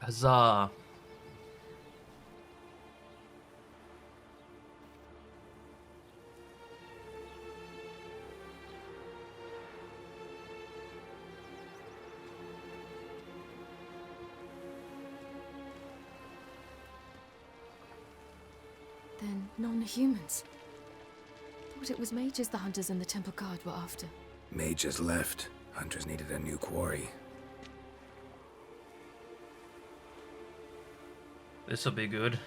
Huzzah. Then non-humans. Thought it was mages the hunters and the temple guard were after. Mages left. Hunters needed a new quarry. This'll be good.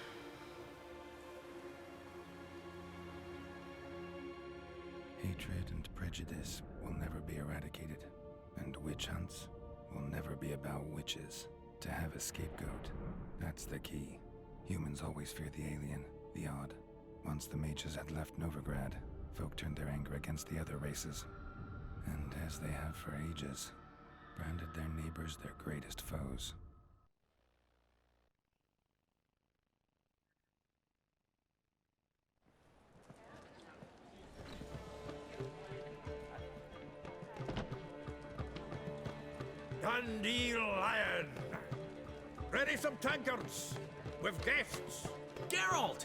Hatred and prejudice will never be eradicated. And witch hunts will never be about witches. To have a scapegoat, that's the key. Humans always fear the alien, the Aard. Once the mages had left Novigrad, folk turned their anger against the other races. And as they have for ages, branded their neighbors their greatest foes. Dundee Lion! Ready some tankards! With guests! Geralt!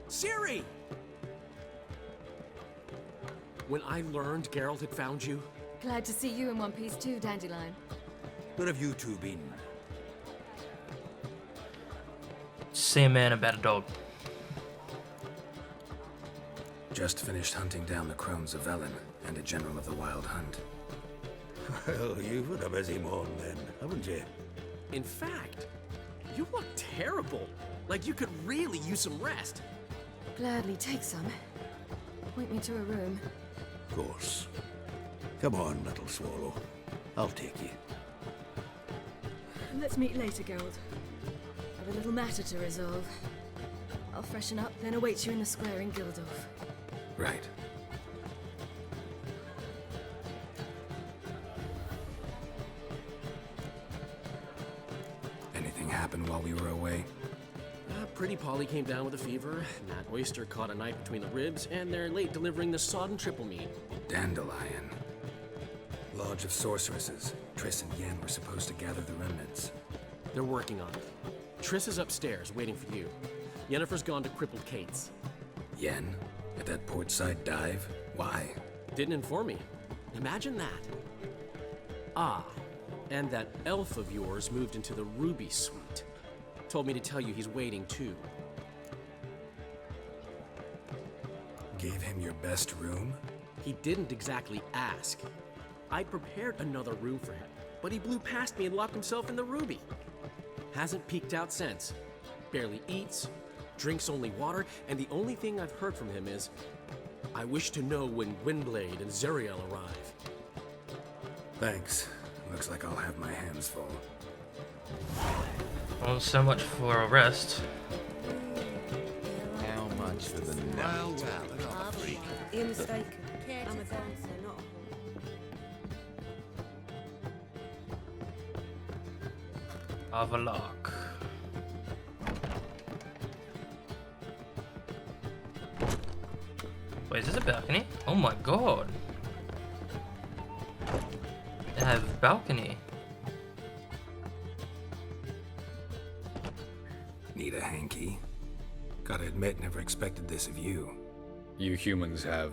Ciri! When I learned Geralt had found you, Glad to see you in one piece too, Dandelion. Where have you two been? Same man about a dog. Just finished hunting down the crones of Velen and a general of the Wild Hunt. Well, you've had a busy morning then, haven't you? in fact, you look terrible. Like you could really use some rest. Gladly take some. Point me to a room. Of course. Come on, little swallow. I'll take you. Let's meet later, Geralt. Have a little matter to resolve. I'll freshen up, then await you in the square in Gildorf. Right. Anything happened while we were away? Pretty Polly came down with a fever, Nat Oyster caught a knife between the ribs, and they're late delivering the sodden triple meat. Dandelion. Lodge of Sorceresses. Triss and Yen were supposed to gather the remnants. They're working on it. Triss is upstairs, waiting for you. Yennefer's gone to crippled Kate's. Yen? At that portside dive? Why? Didn't inform me. Imagine that. Ah, and that elf of yours moved into the Ruby Suite. Told me to tell you he's waiting too. Gave him your best room? He didn't exactly ask. I prepared another room for him, but he blew past me and locked himself in the Ruby. Hasn't peeked out since. Barely eats, drinks only water, and the only thing I've heard from him is, I wish to know when Windblade and Zeriel arrive. Thanks. Looks like I'll have my hands full. Well, so much for a rest. How much for the Well, night? well, another freak. You're mistaken. I'm a dancer, not a whore. Avalok. Wait, is this a balcony? Oh my god. They have balcony. Need a hanky? Gotta admit, never expected this of you. You humans have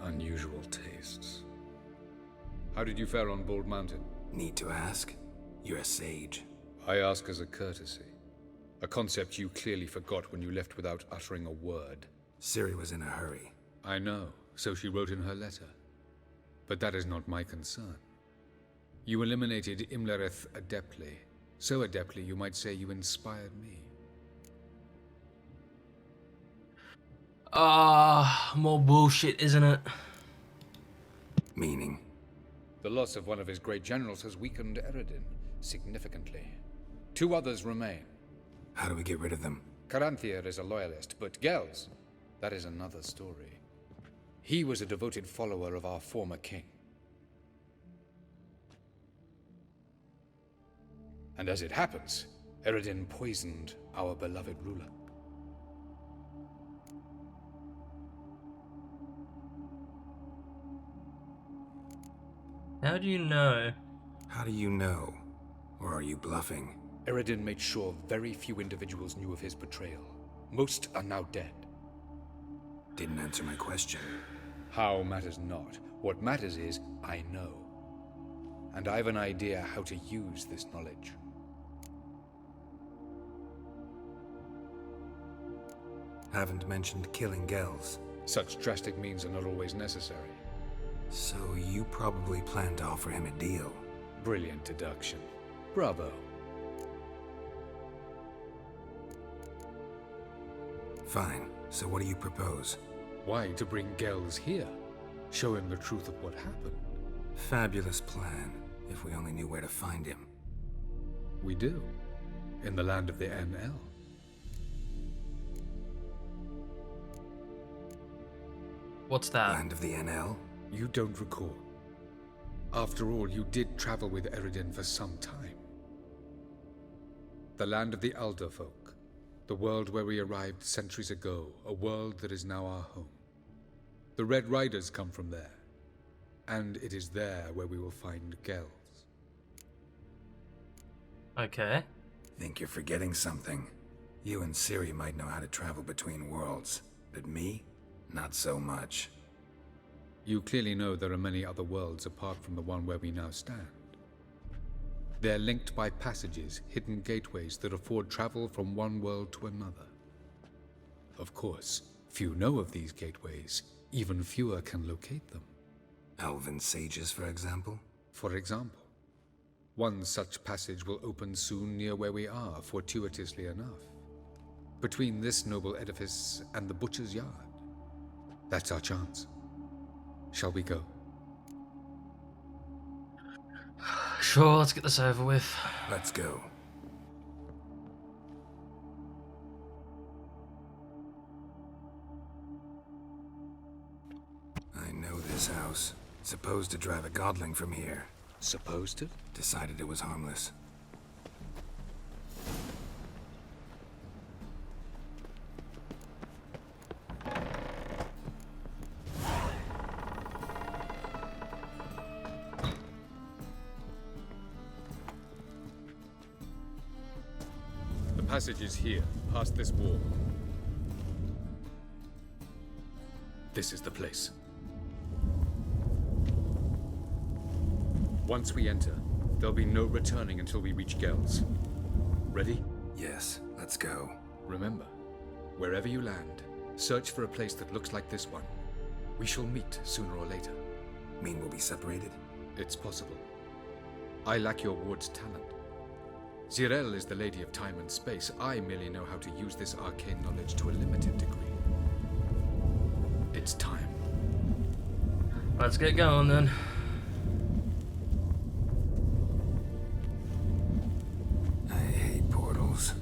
unusual tastes. How did you fare on Bald Mountain? Need to ask? You're a sage. I ask as a courtesy. A concept you clearly forgot when you left without uttering a word. Ciri was in a hurry. I know, so she wrote in her letter. But that is not my concern. You eliminated Imlerith adeptly. So adeptly, you might say you inspired me. More bullshit, isn't it? Meaning? The loss of one of his great generals has weakened Yrden significantly. 2 others remain. How do we get rid of them? Caranthier is a loyalist, but Gels, that is another story. He was a devoted follower of our former king. And as it happens, Yrden poisoned our beloved ruler. How do you know? How do you know? Or are you bluffing? Yrden made sure very few individuals knew of his betrayal. Most are now dead. Didn't answer my question. How matters not. What matters is, I know. And I've an idea how to use this knowledge. Haven't mentioned killing Gels. Such drastic means are not always necessary. So you probably plan to offer him a deal. Brilliant deduction. Bravo. Fine. So what do you propose? Why to bring Gels here? Show him the truth of what happened. Fabulous plan, if we only knew where to find him. We do. In the land of the NL. What's that? Land of the NL? You don't recall. After all, you did travel with Yrden for some time. The land of the Elder folk. The world where we arrived centuries ago. A world that is now our home. The Red Riders come from there. And it is there where we will find Gels. Okay. Think you're forgetting something. You and Ciri might know how to travel between worlds, but me? Not so much. You clearly know there are many other worlds apart from the one where we now stand. They're linked by passages, hidden gateways that afford travel from one world to another. Of course, few know of these gateways. Even fewer can locate them. Elven sages, for example? For example, one such passage will open soon near where we are, fortuitously enough. Between this noble edifice and the butcher's yard. That's our chance. Shall we go? Sure, let's get this over with. Let's go. I know this house. Supposed to drive a godling from here. Supposed to? Decided it was harmless. The passage is here, past this wall. This is the place. Once we enter, there'll be no returning until we reach Gels. Ready? Yes, let's go. Remember, wherever you land, search for a place that looks like this one. We shall meet sooner or later. Mean we'll be separated? It's possible. I lack your ward's talent. Zirel is the lady of time and space. I merely know how to use this arcane knowledge to a limited degree. It's time. Let's get going then. I hate portals.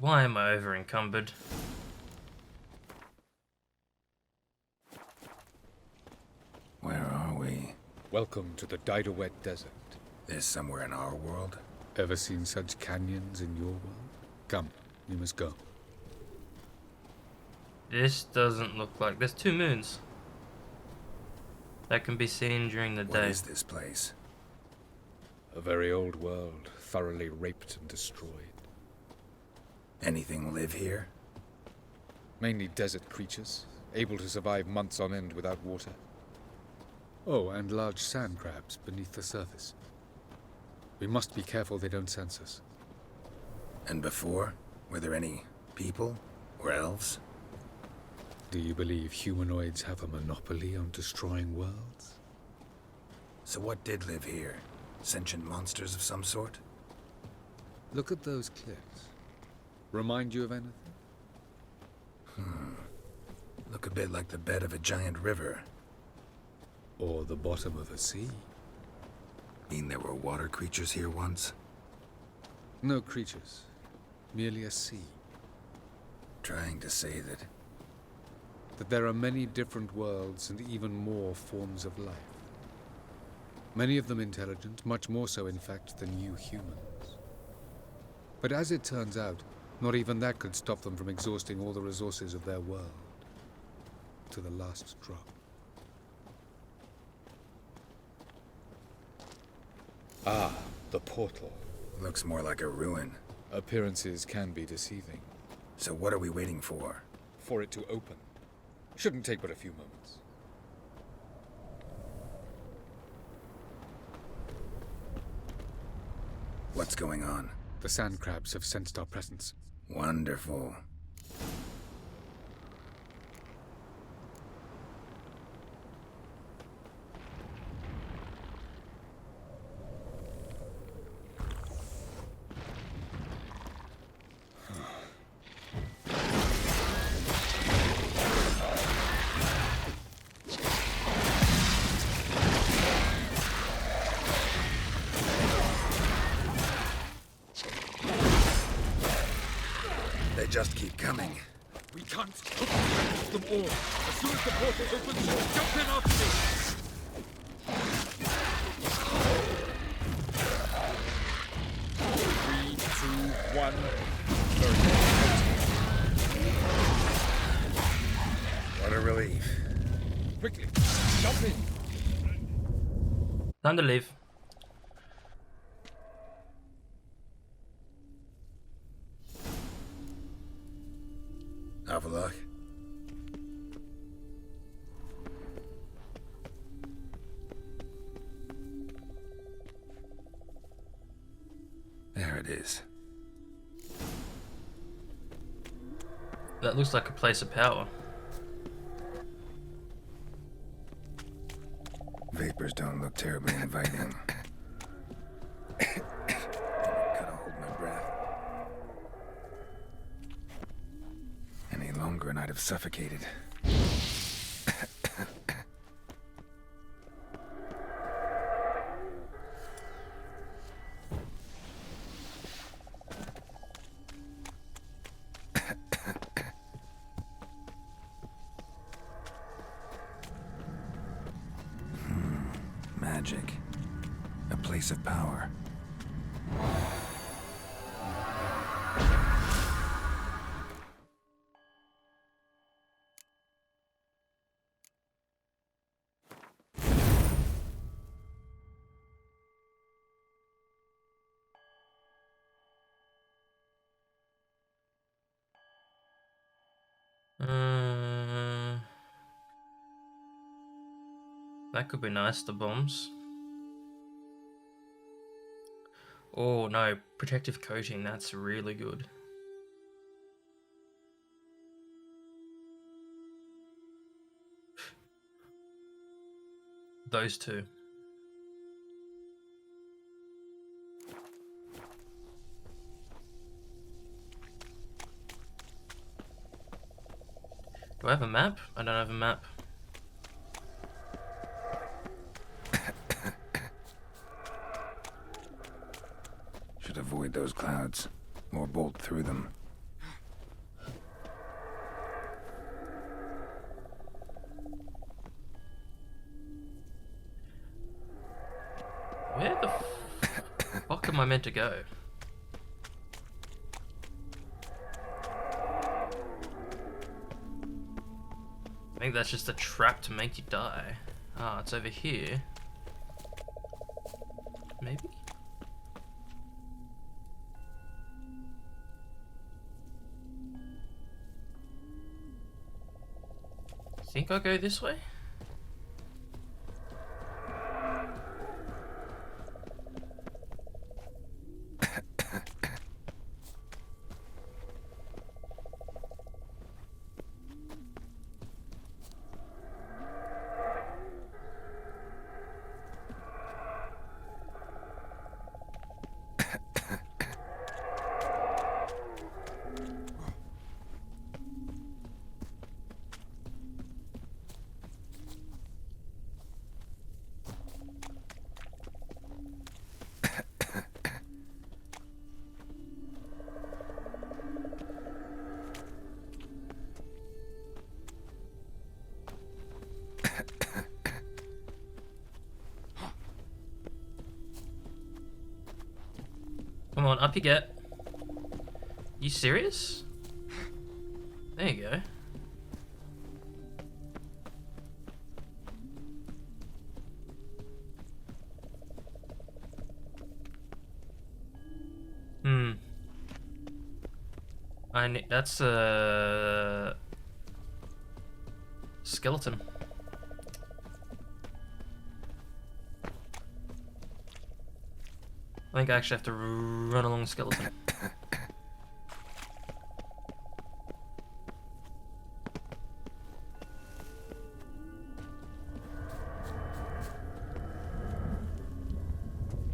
Why am I over encumbered? Where are we? Welcome to the Didowet Desert. This somewhere in our world? Ever seen such canyons in your world? Come, we must go. This doesn't look like... There's 2 moons that can be seen during the What day. is this place? A very old world, thoroughly raped and destroyed. Anything live here? Mainly desert creatures, able to survive months on end without water. Oh, and large sand crabs beneath the surface. We must be careful they don't sense us. And before? Were there any people? Or elves? Do you believe humanoids have a monopoly on destroying worlds? So what did live here? Sentient monsters of some sort? Look at those cliffs. Remind you of anything? Look a bit like the bed of a giant river. Or the bottom of a sea. Mean there were water creatures here once? No creatures. Merely a sea. Trying to say that... That there are many different worlds and even more forms of life. Many of them intelligent, much more so in fact than you humans. But as it turns out, not even that could stop them from exhausting all the resources of their world. To the last drop. Ah, the portal. Looks more like a ruin. Appearances can be deceiving. So what are we waiting for? For it to open. Shouldn't take but a few moments. What's going on? The sand crabs have sensed our presence. Wonderful. They just keep coming. We can't catch them all. As soon as the portal opens, jump in after me. 3, 2, 1. What a relief. Quickly, jump in. Time to leave. Have a look. There it is. That looks like a place of power. Vapors don't look terribly inviting. Gotta hold my breath. Any longer and I'd have suffocated. Magic. A place of power. That could be nice, the bombs. Oh no, protective coating, that's really good. Those two. Do I have a map? I don't have a map. Should avoid those clouds, or bolt through them. Where the fuck am I meant to go? I think that's just a trap to make you die. Ah, it's over here. Maybe? Think I'll go this way? on, up you get. You serious? There you go. That's a skeleton. I think I actually have to run along the skeleton.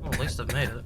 Well, at least I've made it.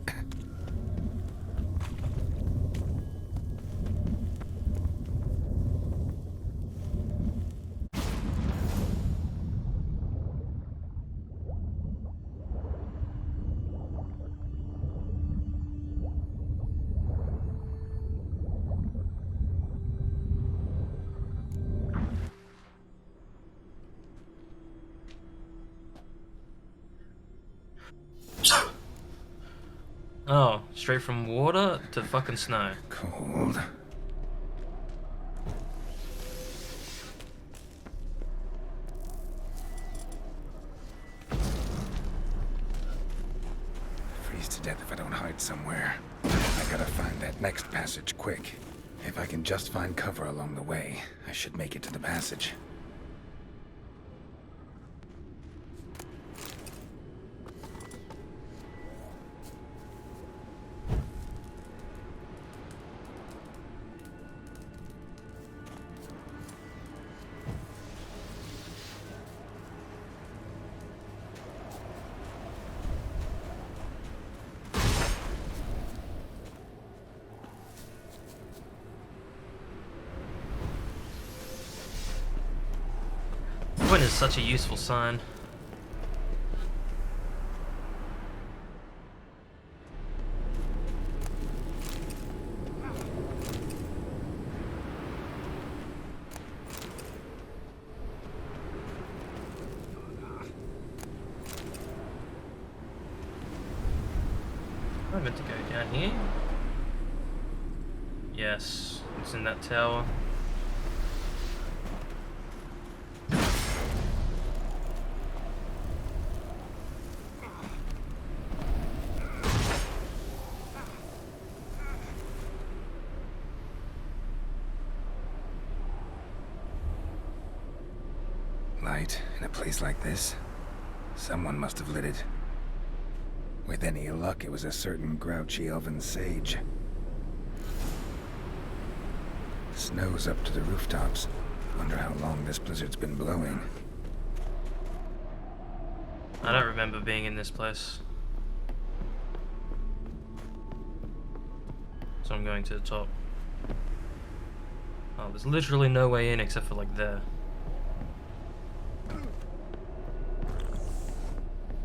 Oh, straight from water to fucking snow. Cold. Freeze to death if I don't hide somewhere. I gotta find that next passage quick. If I can just find cover along the way, I should make it to the passage. Quen is such a useful sign. I'm meant to go down here. Yes, it's in that tower. Light in a place like this? Someone must have lit it. With any luck, it was a certain grouchy elven sage. Snow's up to the rooftops. Wonder how long this blizzard's been blowing. I don't remember being in this place. So I'm going to the top. Oh, there's literally no way in except for like there.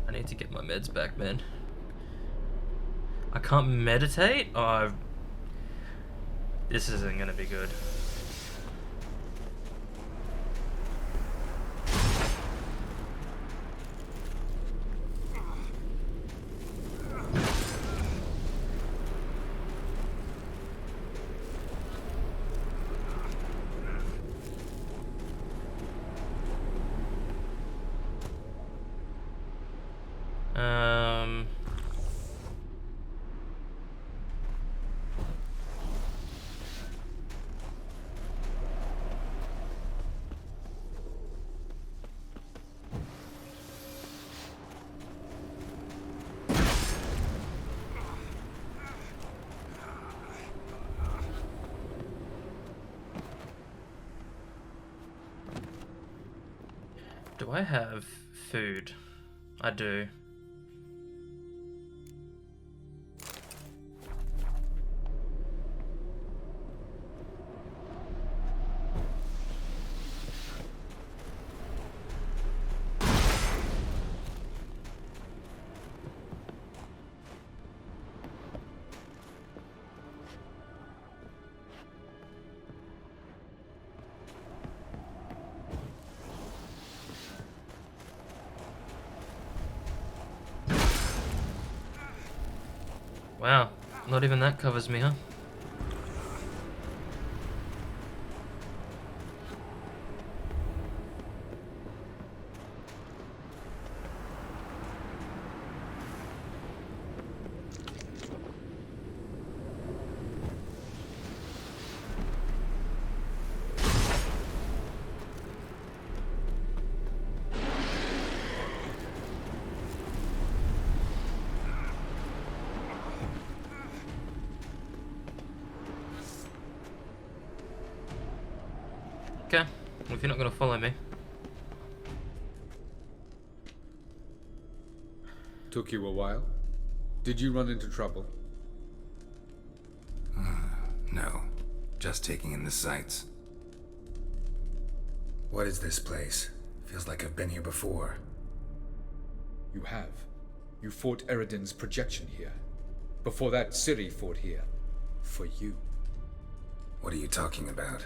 I need to get my meds back, man. I can't meditate? Oh, this isn't gonna be good. Do I have food? I do. Wow, Not even that covers me, huh? Okay, well, if you're not going to follow me. Took you a while? Did you run into trouble? No. Just taking in the sights. What is this place? Feels like I've been here before. You have. You fought Eridan's projection here. Before that, Ciri fought here. For you. What are you talking about?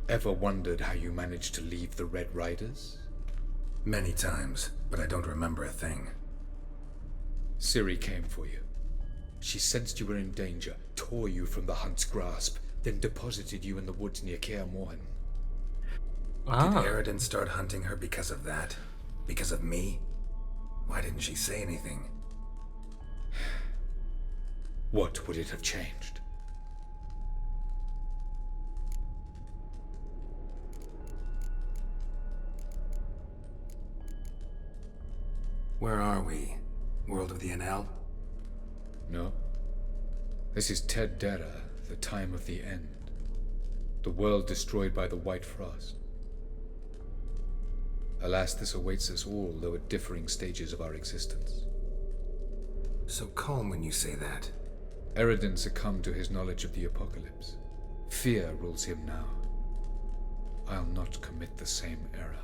Ever wondered how you managed to leave the Red Riders? Many times, but I don't remember a thing. Ciri came for you. She sensed you were in danger, tore you from the Hunt's grasp, then deposited you in the woods near Kaer Morhen. Did Yrden start hunting her because of that? Because of me? Why didn't she say anything? What would it have changed? Where are we? World of the NL? No. This is Ted Dera, the time of the end. The world destroyed by the White Frost. Alas, this awaits us all, though at differing stages of our existence. So calm when you say that. Yrden succumbed to his knowledge of the apocalypse. Fear rules him now. I'll not commit the same error.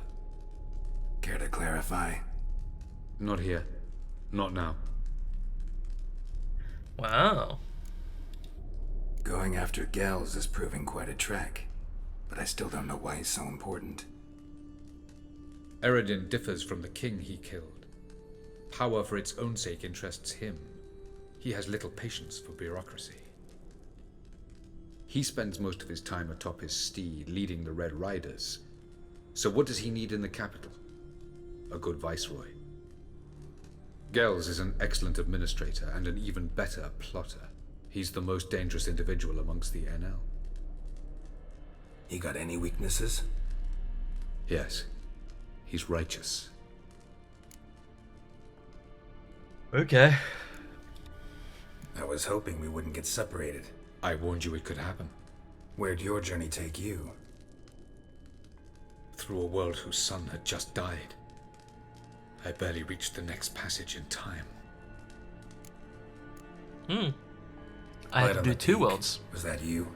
Care to clarify? Not here. Not now. Wow. Going after Gels is proving quite a trek, but I still don't know why he's so important. Yrden differs from the king he killed. Power for its own sake interests him. He has little patience for bureaucracy. He spends most of his time atop his steed, leading the Red Riders. So what does he need in the capital? A good viceroy. Gels is an excellent administrator and an even better plotter. He's the most dangerous individual amongst the NL. You got any weaknesses? Yes. He's righteous. Okay. I was hoping we wouldn't get separated. I warned you it could happen. Where'd your journey take you? Through a world whose son had just died. I barely reached the next passage in time. I had Light to on do the two peak. worlds. Was that you?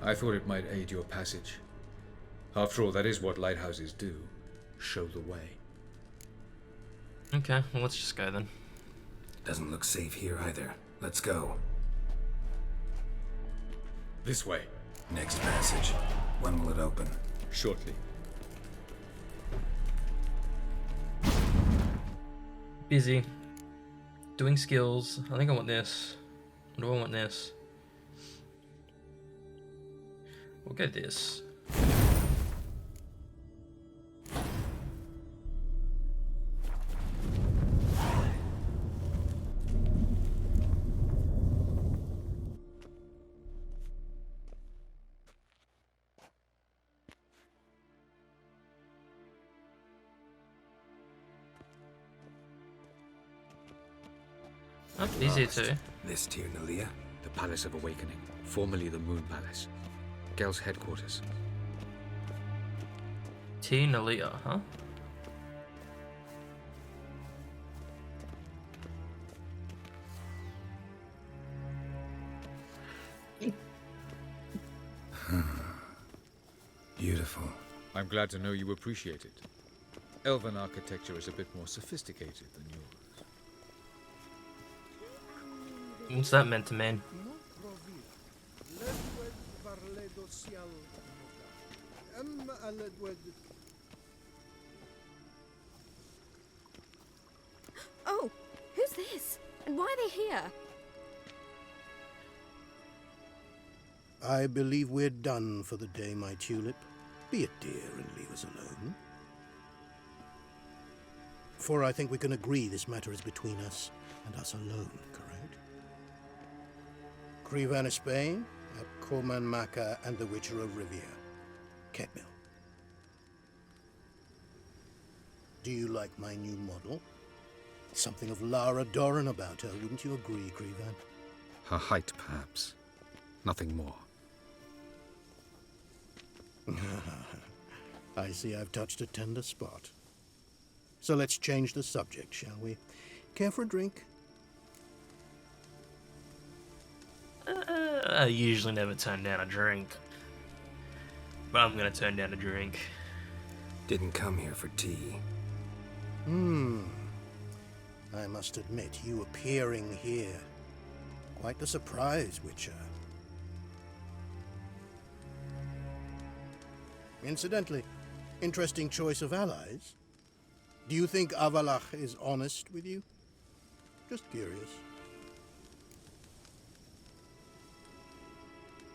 I thought it might aid your passage. After all, that is what lighthouses do. Show the way. Okay, well, let's just go then. Doesn't look safe here either. Let's go. This way. Next passage. When will it open? Shortly. Busy. Doing skills. I think I want this. Or do I want this? We'll go this. Oh, easier too. This Tirnalia? The Palace of Awakening, formerly the Moon Palace. Gel's headquarters. Nalia, huh? Beautiful. I'm glad to know you appreciate it. Elven architecture is a bit more sophisticated than yours. What's that meant to mean? Oh, who's this? And why are they here? I believe we're done for the day, my tulip. Be a dear and leave us alone. For I think we can agree this matter is between us and us alone, correct? Crivan of Spain, at Corman Maca and the Witcher of Rivia. Ketmill. Do you like my new model? Something of Lara Doran about her, wouldn't you agree, Crivan? Her height, perhaps. Nothing more. I see I've touched a tender spot. So let's change the subject, shall we? Care for a drink? I usually never turn down a drink. But I'm gonna turn down a drink. Didn't come here for tea. I must admit, you appearing here. Quite the surprise, Witcher. Incidentally, interesting choice of allies. Do you think Avalach is honest with you? Just curious.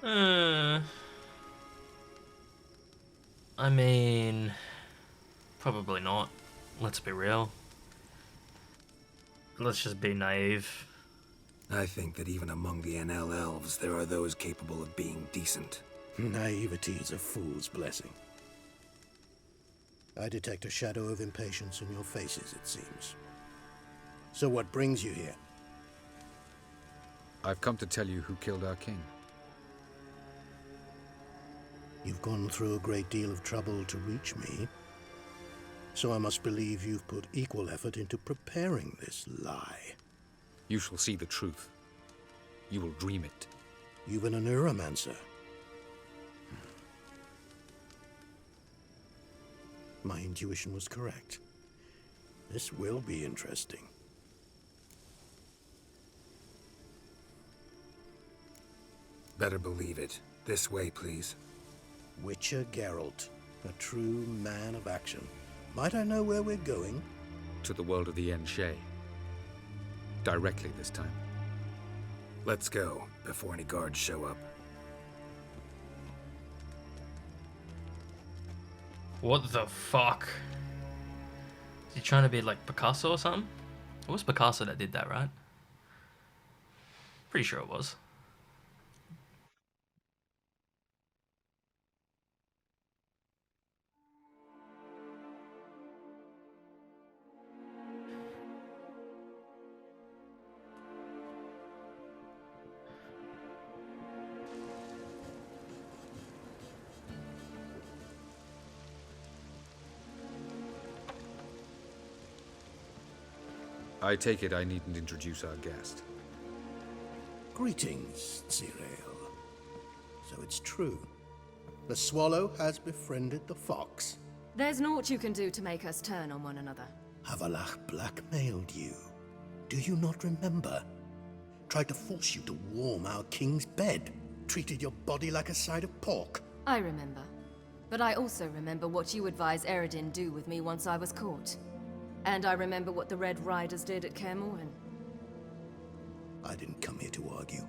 I mean, probably not. Let's be real. Let's just be naive. I think that even among the NL elves, there are those capable of being decent. Naivety is a fool's blessing. I detect a shadow of impatience in your faces, it seems. So what brings you here? I've come to tell you who killed our king. You've gone through a great deal of trouble to reach me. So I must believe you've put equal effort into preparing this lie. You shall see the truth. You will dream it. You've been a neuromancer. My intuition was correct. This will be interesting. Better believe it. This way, please. Witcher Geralt, a true man of action. Might I know where we're going? To the world of the Enshe. Directly this time. Let's go, before any guards show up. What the fuck? Is he trying to be like Picasso or something? It was Picasso that did that, right? Pretty sure it was. I take it I needn't introduce our guest. Greetings, Ciri. So it's true. The swallow has befriended the fox. There's naught you can do to make us turn on one another. Avalach blackmailed you. Do you not remember? Tried to force you to warm our king's bed. Treated your body like a side of pork. I remember. But I also remember what you advised Yrden do with me once I was caught. And I remember what the Red Riders did at Kaer Morhen. I didn't come here to argue.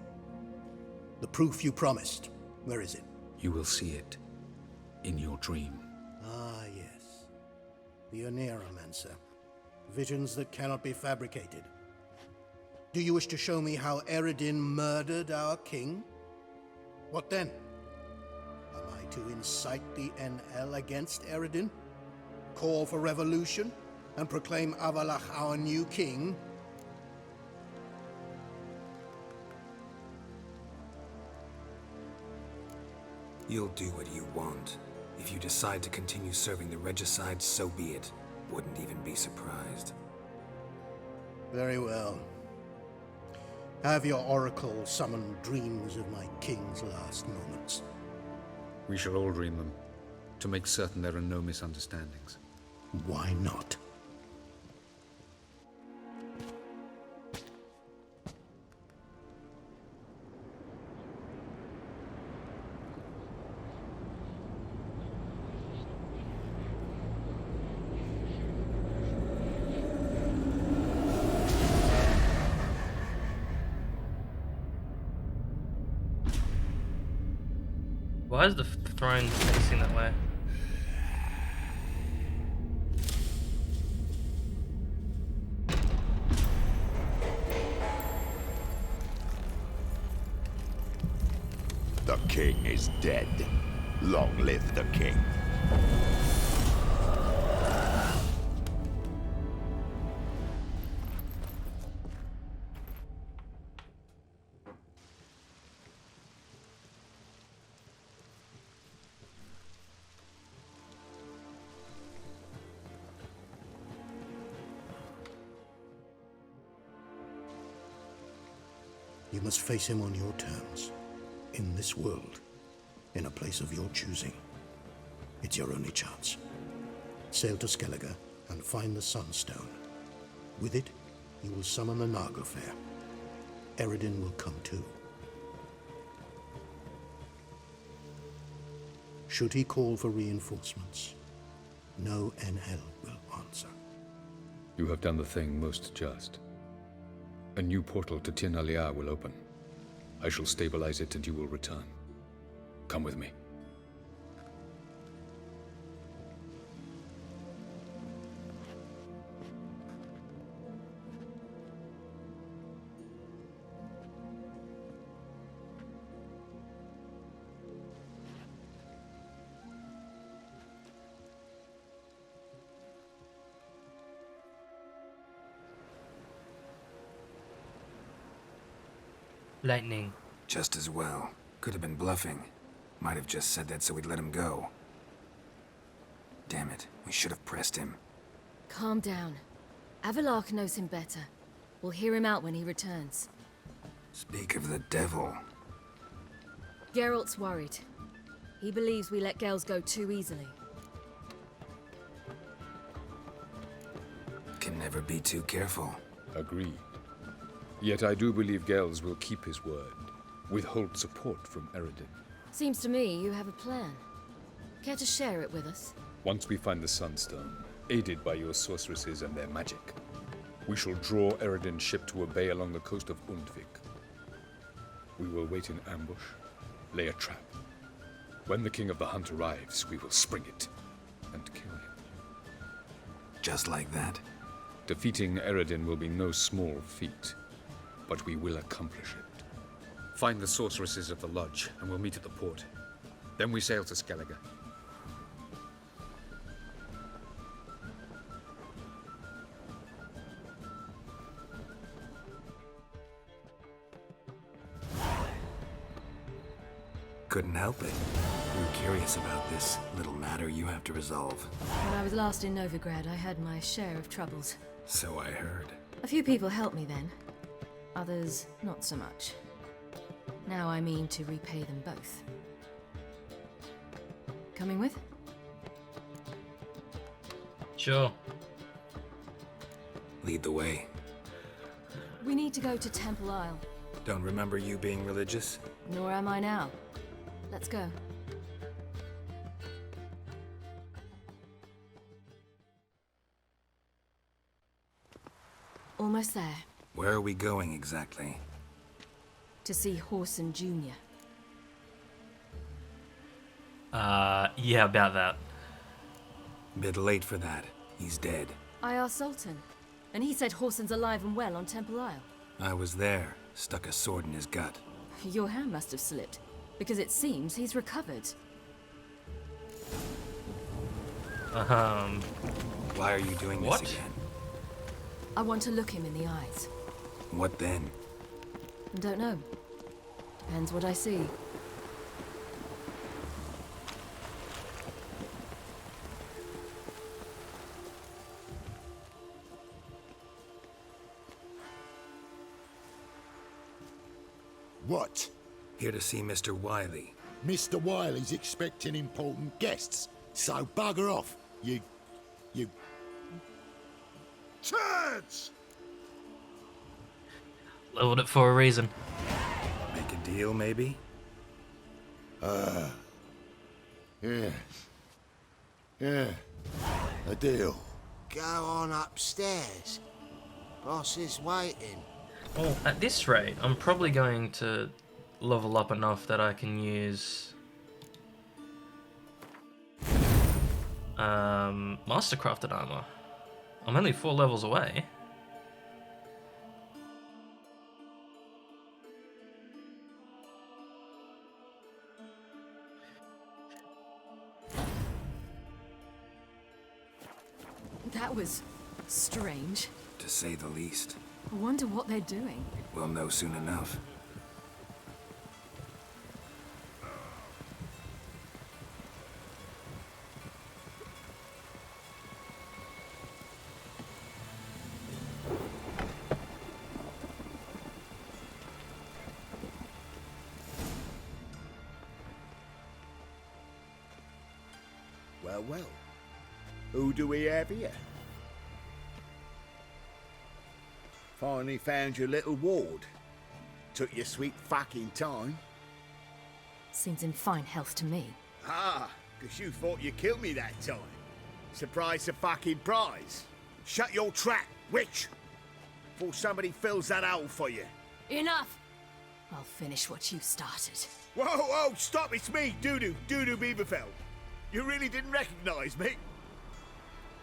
The proof you promised, where is it? You will see it. In your dream. Ah, yes. The Oneiromancer. Visions that cannot be fabricated. Do you wish to show me how Yrden murdered our king? What then? Am I to incite the NL against Yrden? Call for revolution? And proclaim Avalach our new king? You'll do what you want. If you decide to continue serving the regicide, so be it. Wouldn't even be surprised. Very well. Have your oracle summon dreams of my king's last moments. We shall all dream them, to make certain there are no misunderstandings. Why not? Why is the throne facing that way? The king is dead. Long live the king. You must face him on your terms. In this world. In a place of your choosing. It's your only chance. Sail to Skellige and find the Sunstone. With it, you will summon the Naga Fair. Yrden will come too. Should he call for reinforcements, no NL will answer. You have done the thing most just. A new portal to Tir na Liar will open. I shall stabilize it and you will return. Come with me. Lightning. Just as well. Could have been bluffing. Might have just said that so we'd let him go. Damn it, we should have pressed him. Calm down. Avalark knows him better. We'll hear him out when he returns. Speak of the devil. Geralt's worried. He believes we let girls go too easily. Can never be too careful. Agreed. Yet I do believe Gels will keep his word. Withhold support from Yrden. Seems to me you have a plan. Care to share it with us? Once we find the Sunstone, aided by your sorceresses and their magic, we shall draw Yrden's ship to a bay along the coast of Undvik. We will wait in ambush, lay a trap. When the King of the Hunt arrives, we will spring it and kill him. Just like that? Defeating Yrden will be no small feat, but we will accomplish it. Find the sorceresses of the lodge, and we'll meet at the port. Then we sail to Skellige. Couldn't help it. We were curious about this little matter you have to resolve. When I was last in Novigrad, I had my share of troubles. So I heard. A few people helped me then. Others, not so much. Now I mean to repay them both. Coming with? Sure. Lead the way. We need to go to Temple Isle. Don't remember you being religious? Nor am I now. Let's go. Almost there. Where are we going exactly? To see Horson Jr. Yeah, about that. Bit late for that. He's dead. I asked Sultan, and he said Horson's alive and well on Temple Isle. I was there. Stuck a sword in his gut. Your hand must have slipped, because it seems he's recovered. Why are you doing What? this again? I want to look him in the eyes. What then? Don't know. Depends what I see. What? Here to see Mr. Wiley. Mr. Wiley's expecting important guests, so bugger off, you... Turds! Leveled it for a reason. Make a deal, maybe? Yeah. Yeah. A deal. Go on upstairs. Boss is waiting. Well, at this rate, I'm probably going to level up enough that I can use Mastercrafted armor. I'm only 4 levels away. That was strange. To say the least. I wonder what they're doing. We'll know soon enough. Well, well. Who do we have here? Finally found your little ward. Took your sweet fucking time. Seems in fine health to me. Ah, because you thought you killed me that time. Surprise the fucking prize. Shut your trap, witch! Before somebody fills that hole for you. Enough! I'll finish what you started. Whoa, whoa, stop, it's me, Doodoo Beaverfell. You really didn't recognize me?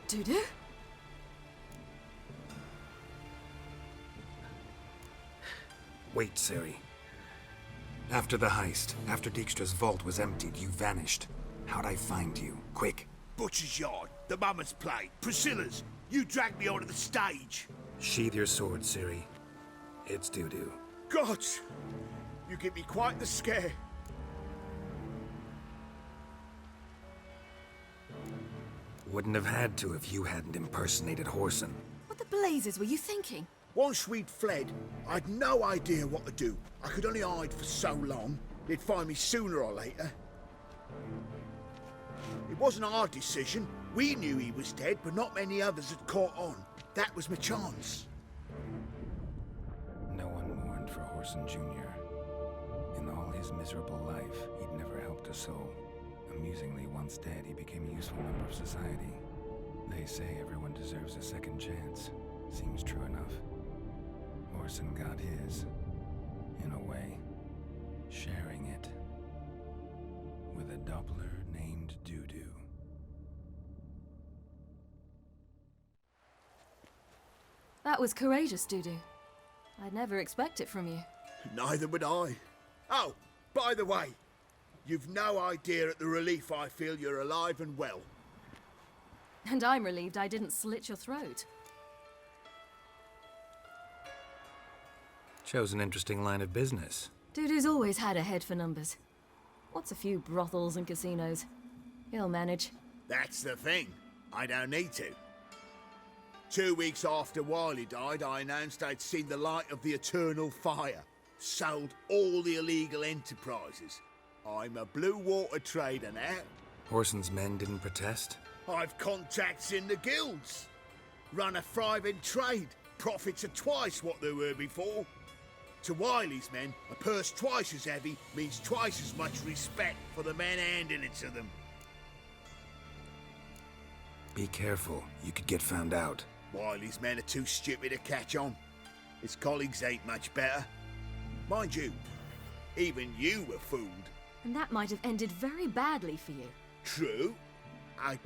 Doodoo? Wait, Ciri. After the heist, after Dijkstra's vault was emptied, you vanished. How'd I find you? Quick. Butcher's Yard, the Mama's Plate, Priscilla's. You dragged me onto the stage. Sheathe your sword, Ciri. It's Doodoo. God, you give me quite the scare. Wouldn't have had to if you hadn't impersonated Whoreson. What the blazes were you thinking? Once we'd fled, I'd no idea what to do. I could only hide for so long. They'd find me sooner or later. It wasn't our decision. We knew he was dead, but not many others had caught on. That was my chance. No one mourned for Whoreson Jr. In all his miserable life, he'd never helped a soul. Amusingly, once dead, he became a useful member of society. They say everyone deserves a second chance. Seems true enough. Whoreson got his, in a way, sharing it with a Doppler named Doodoo. That was courageous, Doodoo. I'd never expect it from you. Neither would I. Oh, by the way, you've no idea at the relief I feel you're alive and well. And I'm relieved I didn't slit your throat. Chose an interesting line of business. Doodoo's always had a head for numbers. What's a few brothels and casinos? He'll manage. That's the thing. I don't need to. 2 weeks after Wiley died, I announced I'd seen the light of the eternal fire. Sold all the illegal enterprises. I'm a blue water trader now. Whoreson's men didn't protest? I've contacts in the guilds. Run a thriving trade. Profits are twice what they were before. To Wiley's men, a purse twice as heavy means twice as much respect for the men handing it to them. Be careful, you could get found out. Wiley's men are too stupid to catch on. His colleagues ain't much better. Mind you, even you were fooled. And that might have ended very badly for you. True. I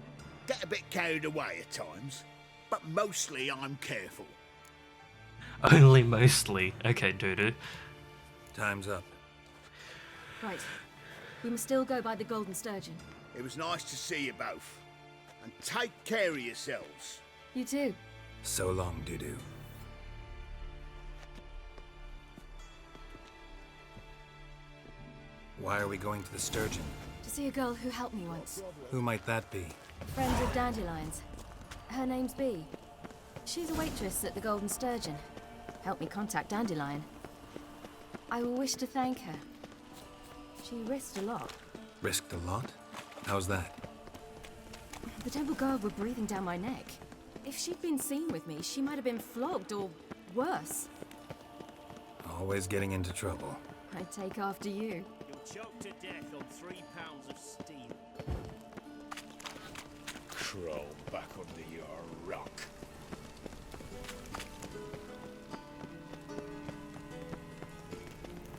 get a bit carried away at times, but mostly I'm careful. Only mostly. Okay, Doodoo. Time's up. Right. We must still go by the Golden Sturgeon. It was nice to see you both. And take care of yourselves. You too. So long, Doodoo. Why are we going to the Sturgeon? To see a girl who helped me once. Who might that be? Friend of Dandelion's. Her name's Bee. She's a waitress at the Golden Sturgeon. Helped me contact Dandelion. I will wish to thank her. She risked a lot. Risked a lot? How's that? The Temple Guard were breathing down my neck. If she'd been seen with me, she might have been flogged or worse. Always getting into trouble. I'd take after you. You'll choke to death on 3 pounds of steam. Crawl back under your rock.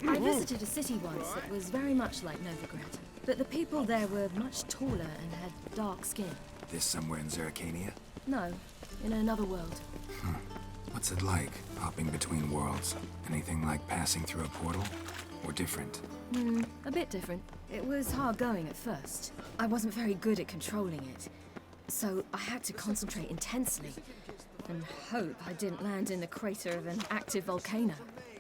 I visited a city once that was very much like Novigrad, but the people there were much taller and had dark skin. This somewhere in Zeracania? No, in another world. What's it like, hopping between worlds? Anything like passing through a portal? Or different? A bit different. It was hard going at first. I wasn't very good at controlling it. So I had to concentrate intensely and hope I didn't land in the crater of an active volcano.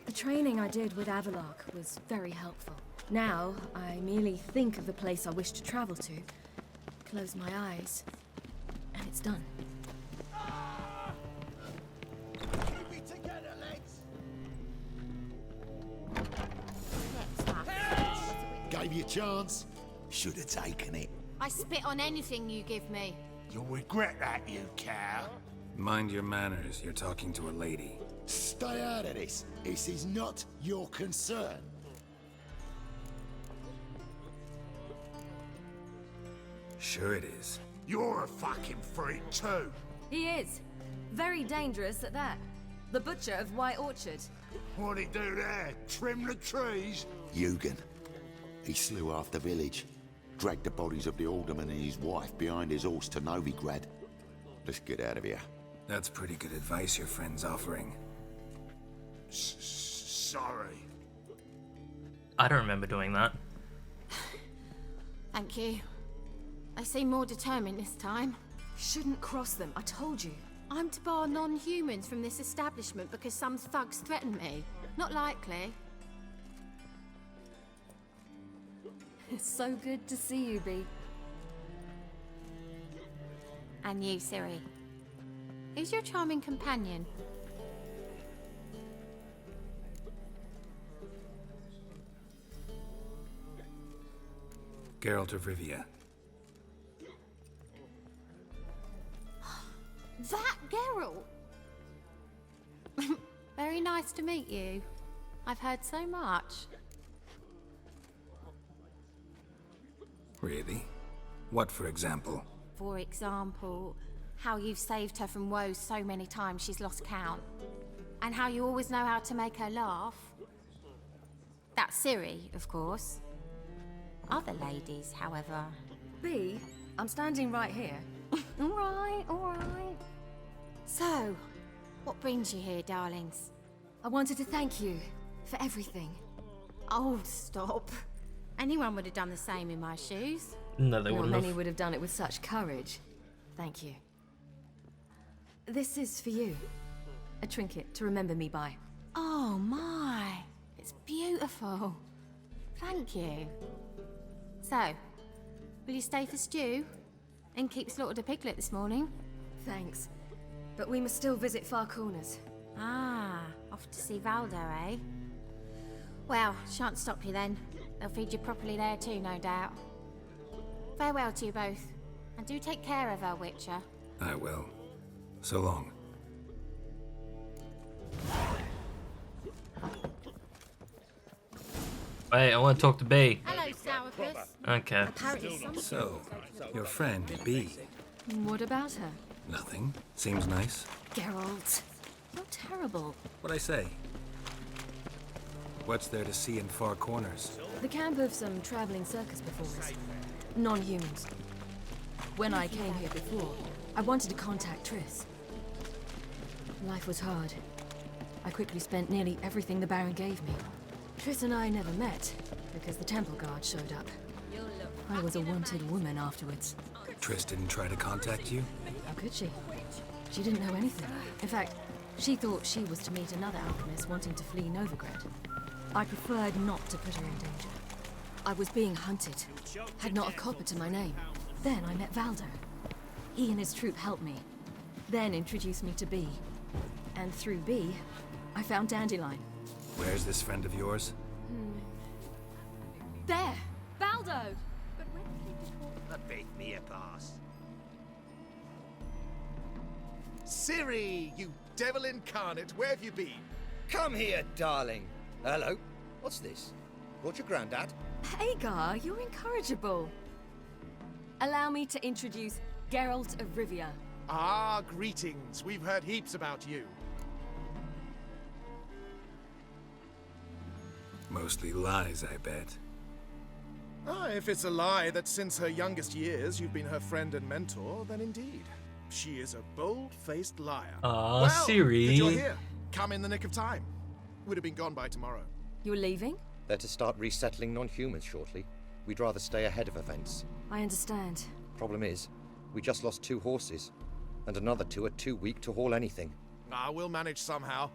The training I did with Avalark was very helpful. Now, I merely think of the place I wish to travel to, close my eyes, and it's done. Gave you a chance. Should have taken it. I spit on anything you give me. You'll regret that, you cow. Mind your manners, you're talking to a lady. Stay out of this. This is not your concern. Sure it is. You're a fucking freak too. He is. Very dangerous at that. The butcher of White Orchard. What'd he do there? Trim the trees? Yrden. He slew half the village. Dragged the bodies of the alderman and his wife behind his horse to Novigrad. Let's get out of here. That's pretty good advice your friend's offering. Sorry. I don't remember doing that. Thank you. They seem more determined this time. Shouldn't cross them, I told you. I'm to bar non-humans from this establishment because some thugs threaten me. Not likely. It's so good to see you, Bee. And you, Ciri. Who's your charming companion? Geralt of Rivia. That Geralt! Very nice to meet you. I've heard so much. Really? What, for example? For example, how you've saved her from woes so many times she's lost count. And how you always know how to make her laugh. That's Ciri, of course. Other ladies, however... Bee, I'm standing right here. Alright, alright. So, what brings you here, darlings? I wanted to thank you for everything. Oh, stop. Anyone would have done the same in my shoes. No, they Not wouldn't many have. would have done it with such courage. Thank you. This is for you. A trinket to remember me by. Oh my, it's beautiful. Thank you. So, will you stay for stew? And keep slaughtered a piglet this morning? Thanks. But we must still visit Far Corners. Ah, off to see Valdo, eh? Well, shan't stop you then. They'll feed you properly there too, no doubt. Farewell to you both. And do take care of her, Witcher. I will. So long. Wait, I want to talk to Bee. Hello, Sourpuss. Okay. Apparently So, your friend, Bee. What about her? Nothing. Seems nice. Geralt. You're terrible. What'd I say? What's there to see in Far Corners? The camp of some traveling circus performers. Non-humans. When I came here before, I wanted to contact Triss. Life was hard. I quickly spent nearly everything the Baron gave me. Triss and I never met, because the temple guard showed up. I was a wanted woman afterwards. Triss didn't try to contact you? How could she? She didn't know anything. In fact, she thought she was to meet another alchemist wanting to flee Novigrad. I preferred not to put her in danger. I was being hunted. Had not a copper to my name. Then I met Valdo. He and his troop helped me. Then introduced me to Bee. And through Bee, I found Dandelion. Where's this friend of yours? There! Valdo! Beat me a pass. Ciri, you devil incarnate, where have you been? Come here, darling. Hello. What's this? Brought your granddad? Agar, you're incorrigible. Allow me to introduce Geralt of Rivia. Ah, greetings. We've heard heaps about you. Mostly lies, I bet. Ah, if it's a lie that since her youngest years you've been her friend and mentor, then indeed. She is a bold-faced liar. Ah, well, Ciri. good you're here. Come in the nick of time. Would have been gone by tomorrow. You're leaving? They're to start resettling non-humans shortly. We'd rather stay ahead of events. I understand. Problem is, we just lost 2 horses, and another 2 are too weak to haul anything. Ah, we'll manage somehow.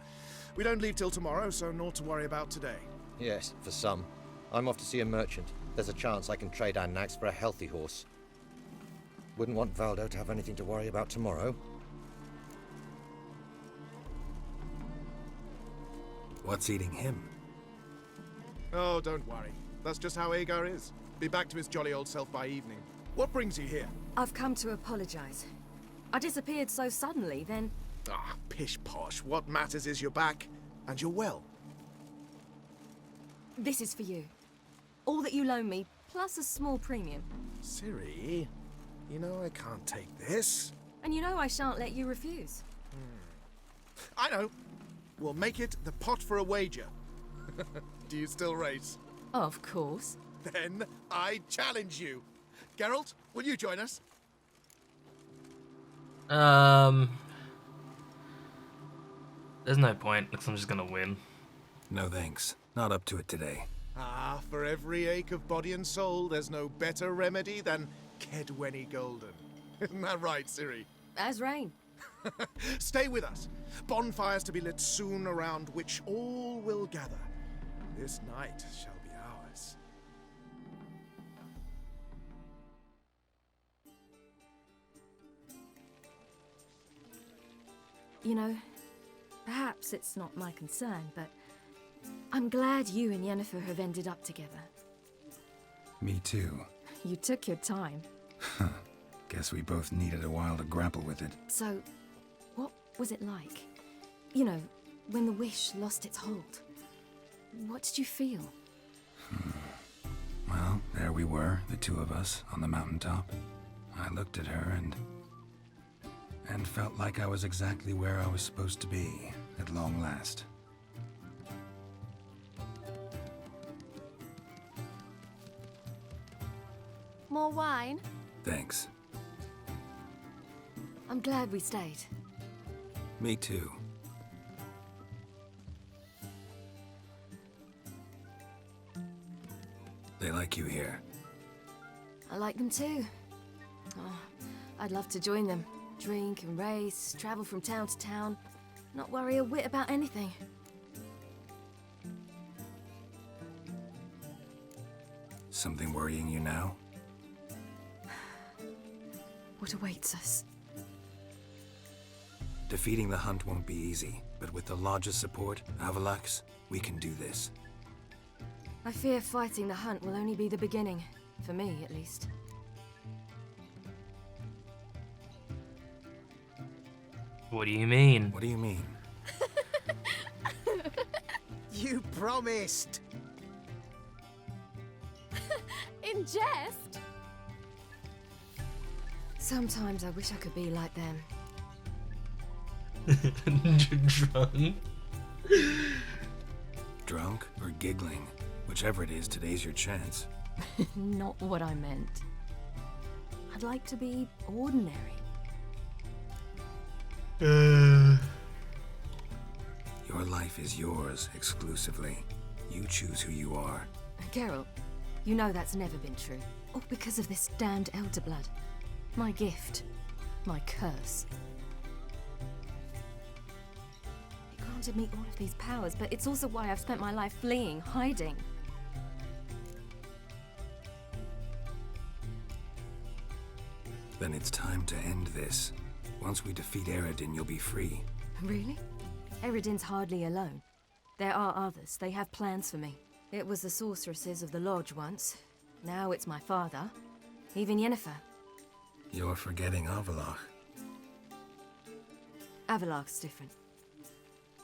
We don't leave till tomorrow, so naught to worry about today. Yes, for some. I'm off to see a merchant. There's a chance I can trade our nags for a healthy horse. Wouldn't want Valdo to have anything to worry about tomorrow. What's eating him? Oh, don't worry. That's just how Agar is. Be back to his jolly old self by evening. What brings you here? I've come to apologize. I disappeared so suddenly, then... Ah, pish-posh. What matters is you're back, and you're well. This is for you. All that you loan me, plus a small premium. Ciri, you know I can't take this. And you know I shan't let you refuse. I know. We'll make it the pot for a wager. Do you still race? Of course. Then I challenge you. Geralt, will you join us? There's no point, because I'm just gonna win. No thanks. Not up to it today. Ah, for every ache of body and soul, there's no better remedy than Kedwenny Golden. Isn't that right, Ciri? As rain. Stay with us. Bonfires to be lit soon, around which all will gather. This night shall be ours. You know, perhaps it's not my concern, but I'm glad you and Yennefer have ended up together. Me too. You took your time. Guess we both needed a while to grapple with it. So, what was it like? You know, when the wish lost its hold. What did you feel? Well, there we were, the two of us, on the mountaintop. I looked at her and felt like I was exactly where I was supposed to be, at long last. More wine? Thanks. I'm glad we stayed. Me too. They like you here. I like them too. Oh, I'd love to join them. Drink and race, travel from town to town, not worry a whit about anything. Something worrying you now? What awaits us? Defeating the hunt won't be easy, but with the Lodge's support, Avalax, we can do this. I fear fighting the hunt will only be the beginning. For me, at least. What do you mean? What do you mean? You promised! In jest? Sometimes I wish I could be like them. Drunk? Drunk or giggling? Whichever it is, today's your chance. Not what I meant. I'd like to be ordinary. Your life is yours, exclusively. You choose who you are. Geralt, you know that's never been true. All because of this damned elder blood. My gift. My curse. It granted me all of these powers, but it's also why I've spent my life fleeing, hiding. Then it's time to end this. Once we defeat Yrden, you'll be free. Really? Yrden's hardly alone. There are others. They have plans for me. It was the sorceresses of the Lodge once. Now it's my father. Even Yennefer. You're forgetting Avallac'h. Avallac'h's different.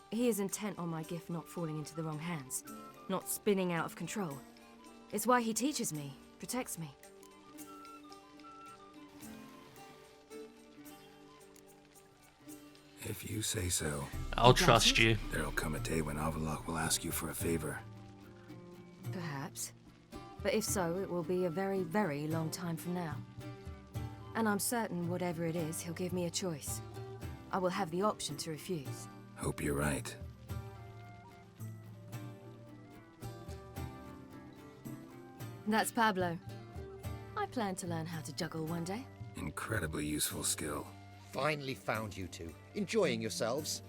He is intent on my gift not falling into the wrong hands. Not spinning out of control. It's why he teaches me, protects me. If you say so. I'll trust you. There'll come a day when Avallac'h will ask you for a favor. Perhaps. But if so, it will be a very, very long time from now. And I'm certain whatever it is, he'll give me a choice. I will have the option to refuse. Hope you're right. That's Pablo. I plan to learn how to juggle one day. Incredibly useful skill. Finally found you two. Enjoying yourselves?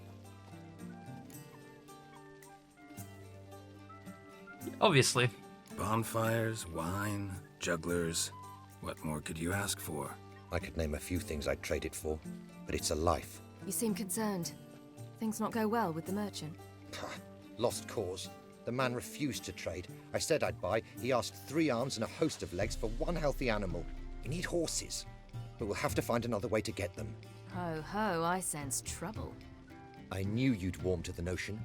Obviously. Bonfires, wine, jugglers. What more could you ask for? I could name a few things I'd trade it for, but it's a life. You seem concerned. Things not go well with the merchant. Lost cause. The man refused to trade. I said I'd buy. He asked 3 arms and a host of legs for 1 healthy animal. We need horses, but we'll have to find another way to get them. Ho ho, I sense trouble. I knew you'd warm to the notion.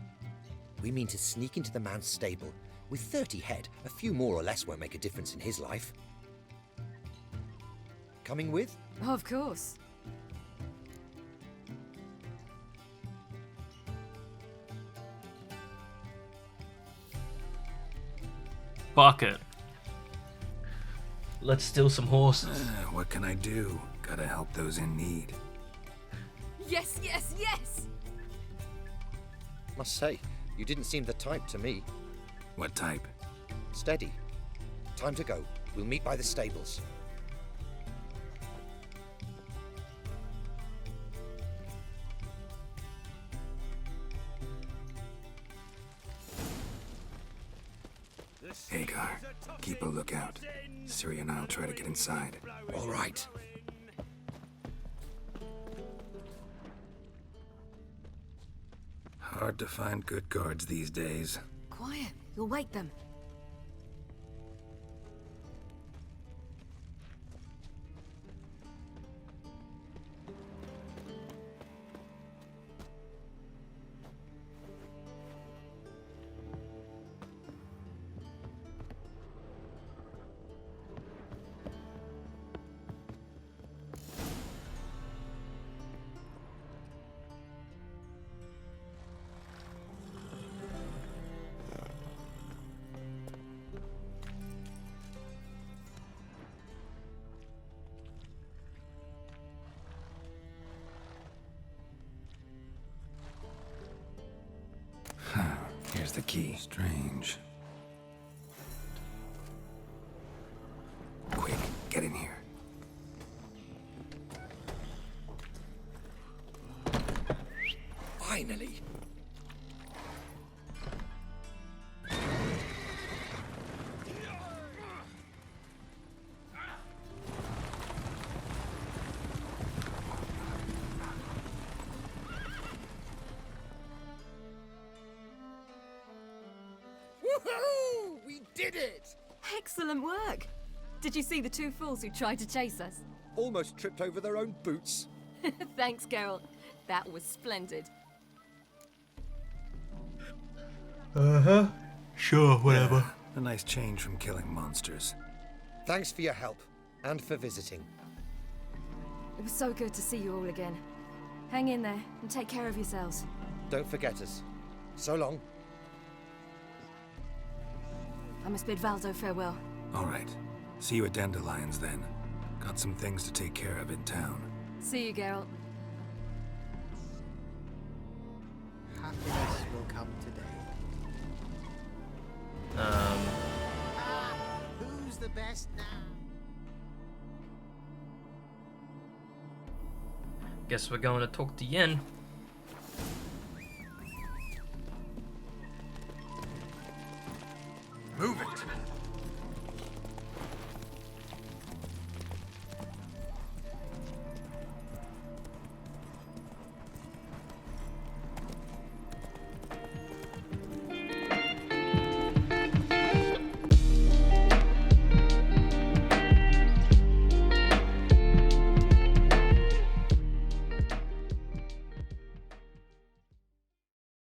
We mean to sneak into the man's stable. With 30 head, a few more or less won't make a difference in his life. Coming with? Of course. Fuck it. Let's steal some horses. What can I do? Gotta help those in need. Yes, yes, yes! Must say, you didn't seem the type to me. What type? Steady. Time to go. We'll meet by the stables. Hagar, keep a lookout. Ciri and I'll try to get inside. All right. Hard to find good guards these days. Quiet, you'll wake them. Here's the key. Strange. Quick, get in here. Finally. Woohoo! We did it! Excellent work! Did you see the 2 fools who tried to chase us? Almost tripped over their own boots. Thanks, Geralt. That was splendid. Uh-huh. Sure, whatever. Yeah, a nice change from killing monsters. Thanks for your help, and for visiting. It was so good to see you all again. Hang in there, and take care of yourselves. Don't forget us. So long. I must bid Valdo farewell. All right. See you at Dandelions then. Got some things to take care of in town. See you, Geralt. Happiness will come today. Who's the best now? Guess we're going to talk to Yen.